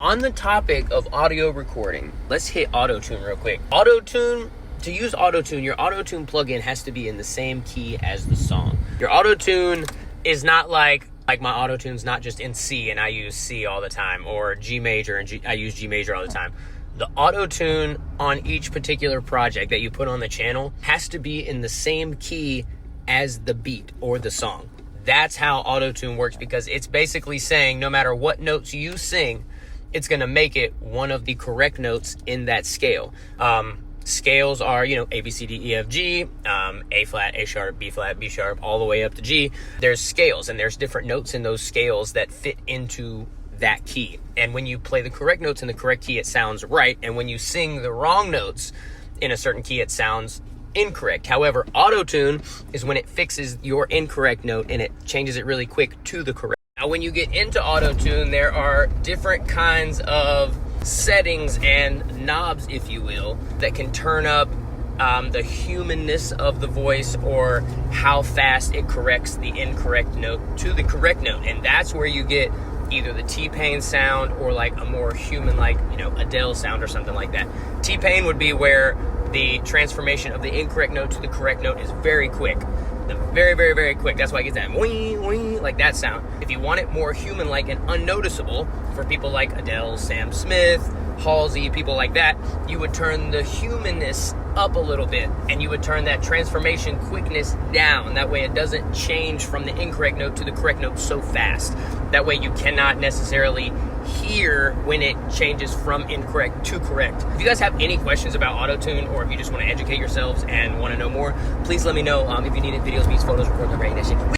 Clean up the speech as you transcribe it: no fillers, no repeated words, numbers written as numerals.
On the topic of audio recording, let's hit AutoTune real quick. AutoTune, to use AutoTune, your AutoTune plugin has to be in the same key as the song. Your AutoTune is not like my AutoTune's not just in C and I use C all the time, or G major and I use G major all the time. The AutoTune on each particular project that you put on the channel has to be in the same key as the beat or the song. That's how AutoTune works, because it's basically saying no matter what notes you sing, it's going to make it one of the correct notes in that scale. Scales are, A, B, C, D, E, F, G, A flat, A sharp, B flat, B sharp, all the way up to G. There's scales, and there's different notes in those scales that fit into that key. And when you play the correct notes in the correct key, it sounds right. And when you sing the wrong notes in a certain key, it sounds incorrect. However, AutoTune is when it fixes your incorrect note and it changes it really quick to the correct. Now, when you get into AutoTune, there are different kinds of settings and knobs, if you will, that can turn up the humanness of the voice, or how fast it corrects the incorrect note to the correct note. And that's where you get either the T-Pain sound or like a more human, like, Adele sound or something like that. T-Pain would be where the transformation of the incorrect note to the correct note is very quick. Very, very, very quick. That's why it gets that wing, wing, like that sound. If you want it more human-like and unnoticeable for people like Adele, Sam Smith, Halsey, people like that, you would turn the humanness up a little bit, and you would turn that transformation quickness down. That way it doesn't change from the incorrect note to the correct note so fast. That way you cannot necessarily hear when it changes from incorrect to correct. If you guys have any questions about AutoTune, or if you just want to educate yourselves and want to know more, please let me know. If you needed videos, beats, photos, recordings, that shit.